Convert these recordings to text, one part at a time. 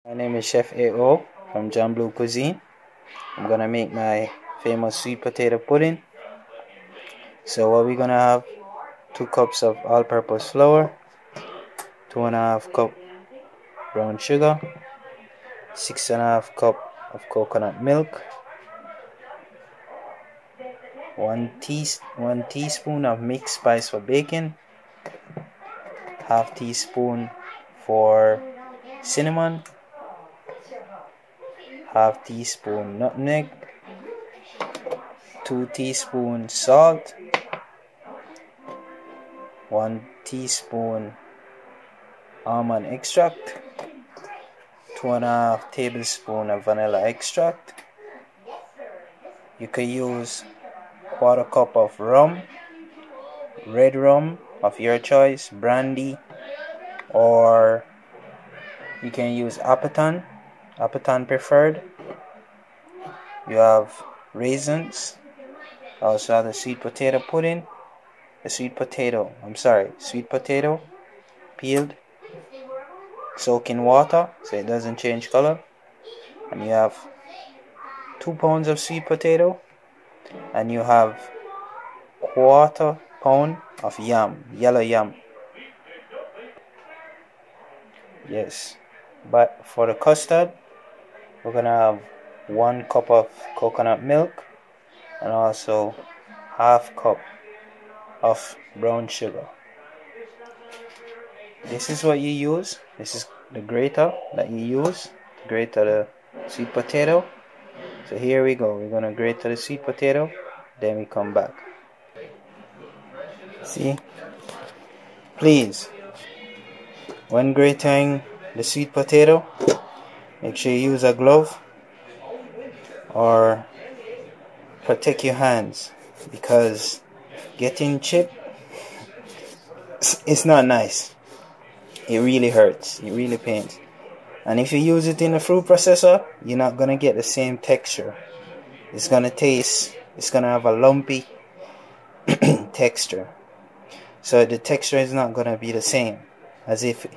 My name is Chef AO from John Blue Cuisine. I'm gonna make my famous sweet potato pudding. So what we're gonna have: 2 cups of all-purpose flour, 2.5 cup brown sugar, 6.5 cup of coconut milk, one teaspoon of mixed spice for baking, half teaspoon for cinnamon, half teaspoon nutmeg, 2 teaspoons salt, 1 teaspoon almond extract, 2.5 tablespoons of vanilla extract. You could use 1/4 cup of rum, red rum of your choice, brandy, or you can use Appeton preferred. You have raisins. Also have the sweet potato pudding. Sweet potato peeled, soak in water so it doesn't change color. And you have 2 pounds of sweet potato, and you have 1/4 pound of yam, yellow yam. Yes, but for the custard, we're gonna have 1 cup of coconut milk and also half cup of brown sugar. This is what you use. This is the grater that you use to grate the sweet potato. So here we go. We're gonna grate the sweet potato, then we come back. See? Please, when grating the sweet potato, make sure you use a glove or protect your hands, because getting chipped, it's not nice. It really hurts. It really pains. And if you use it in a fruit processor, you're not gonna get the same texture. It's gonna have a lumpy texture. So the texture is not gonna be the same as if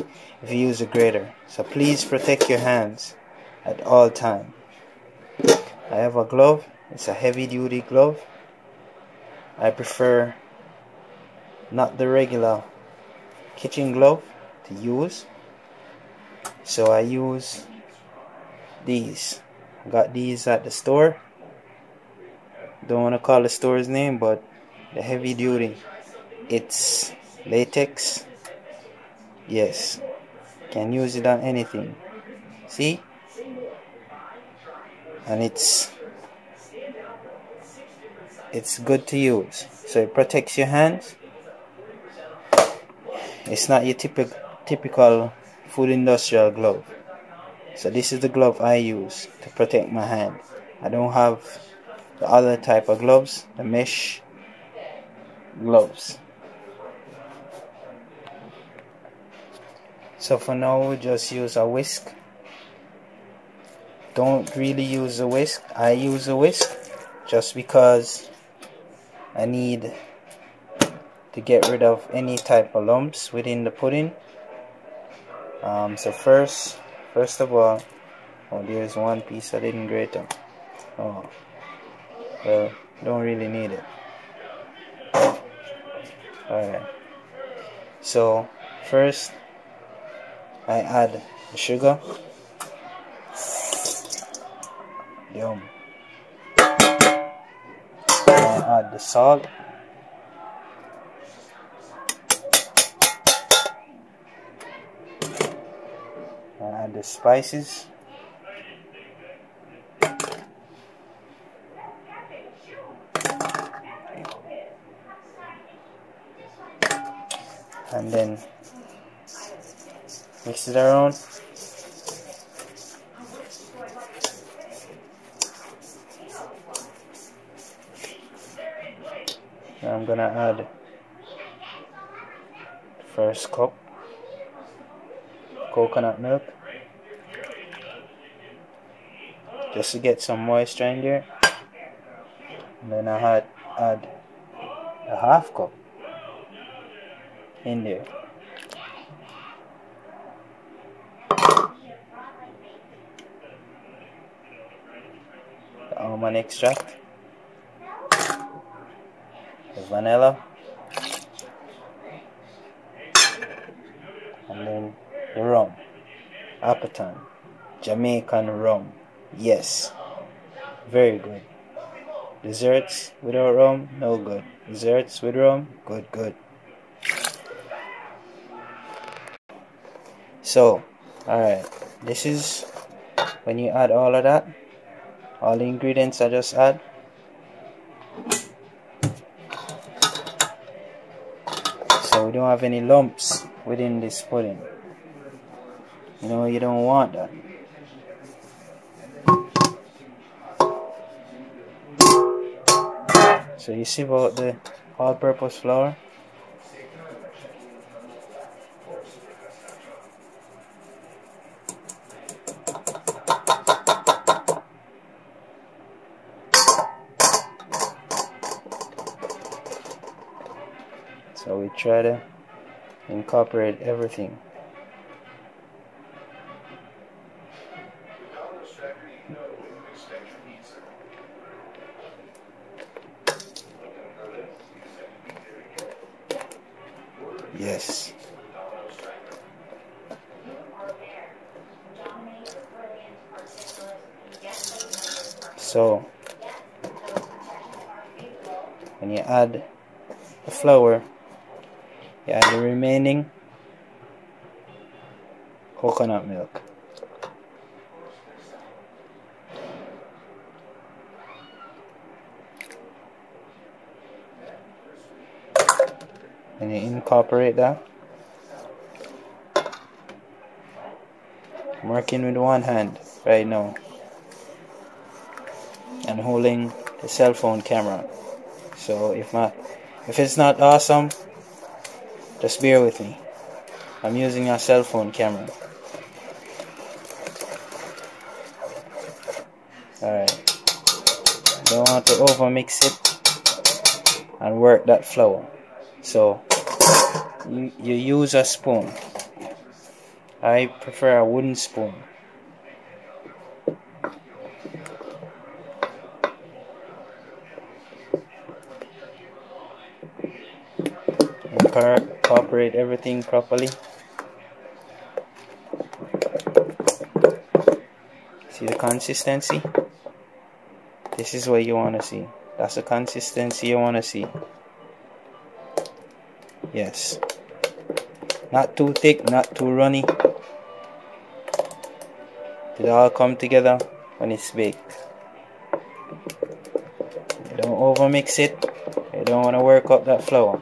you use a grater. So please protect your hands at all time. I have a glove. It's a heavy duty glove. I prefer not the regular kitchen glove to use. So I use these. I got these at the store. Don't want to call the store's name, but the heavy duty. It's latex. Yes. Can use it on anything. See? And it's good to use. So it protects your hands. It's not your typical food industrial glove. So this is the glove I use to protect my hand. I don't have the other type of gloves, the mesh gloves. So for now, we just use a whisk. Don't really use a whisk. I use a whisk just because I need to get rid of any type of lumps within the pudding. So first of all, there's one piece I didn't grate up. Oh, well, don't really need it. Alright. So first, I add the sugar. Yum. I add the salt. I add the spices. And then mix it around. Now I'm gonna add the first cup coconut milk just to get some moisture in there. And then I add a half cup in there. almond extract, the vanilla, and then the rum. Appleton, Jamaican rum. Yes, very good. Desserts without rum, no good. Desserts with rum, good, good. So, alright, this is when you add all of that, all the ingredients I just add. So we don't have any lumps within this pudding. You know, you don't want that. So you see about the all-purpose flour. So we try to incorporate everything. Yes. So when you add the flour, you add the remaining coconut milk. And you incorporate that. I'm working with one hand right now and holding the cell phone camera. So if it's not awesome, just bear with me. I'm using a cell phone camera. Alright. Don't want to over mix it and work that flour. So you use a spoon. I prefer a wooden spoon. Incorporate everything properly. See the consistency? This is what you want to see. That's the consistency you want to see. Yes. Not too thick, not too runny. It all come together when it's baked. You don't over mix it. You don't want to work up that flour.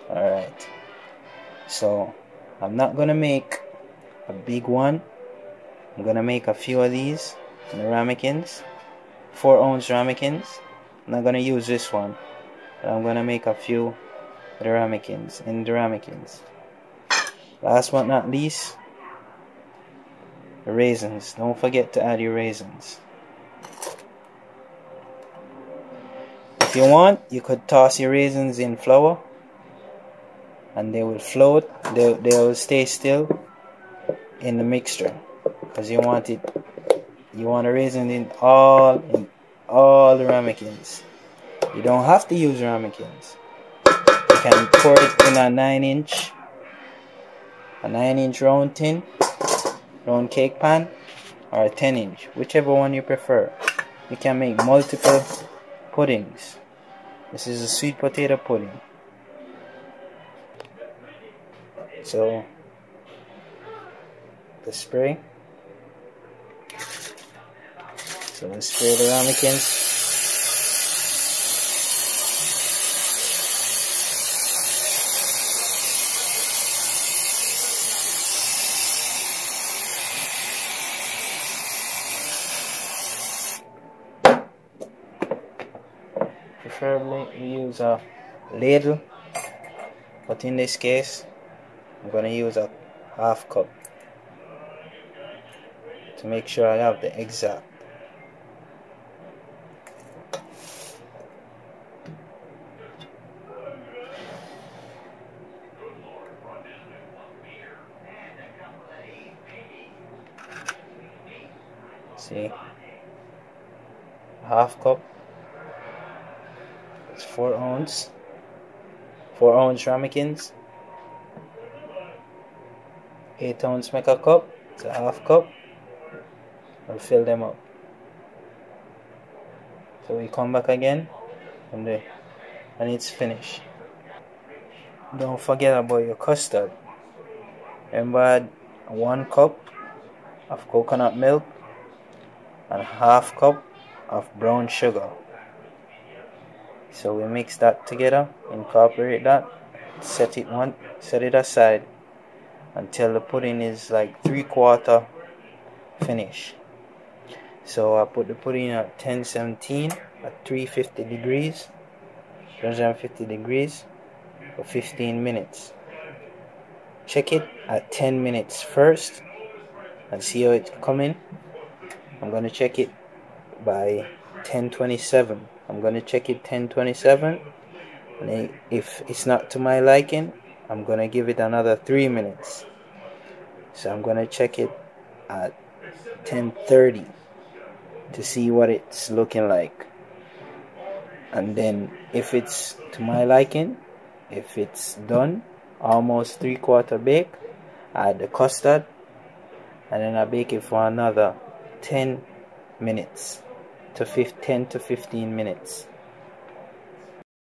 Alright. So I'm not gonna make a big one. I'm gonna make a few of these in the ramekins. 4-ounce ramekins. I'm not gonna use this one, but I'm gonna make a few of the ramekins in the ramekins. Last but not least, the raisins. Don't forget to add your raisins. If you want, you could toss your raisins in flour and they will float. They will stay still in the mixture because you want a raisin in all the ramekins. You don't have to use ramekins. You can pour it in a 9-inch round tin, round cake pan, or a 10-inch, whichever one you prefer. You can make multiple puddings. This is a sweet potato pudding. So the spray. So we spray the ramekins. Preferably we use a ladle, but in this case I'm going to use a half cup to make sure I have the exact. See, half cup. It's 4 ounce. 4 ounce ramekins. 8 ounce make a cup. It's a half cup. I'll fill them up. So we come back again and it's finished. Don't forget about your custard. Remember, add 1 cup of coconut milk and half cup of brown sugar. So we mix that together, incorporate that, set it aside until the pudding is like 3/4 finished. So I put the pudding at 1017 at 350 degrees for 15 minutes. Check it at 10 minutes first and see how it's coming. I'm going to check it by 10:27. I'm going to check it 10:27, and if it's not to my liking, I'm going to give it another 3 minutes. So I'm going to check it at 10:30 to see what it's looking like. And then if it's to my liking, if it's done, almost 3/4 baked, I add the custard, and then I bake it for another 10 minutes to 10 to 15 minutes.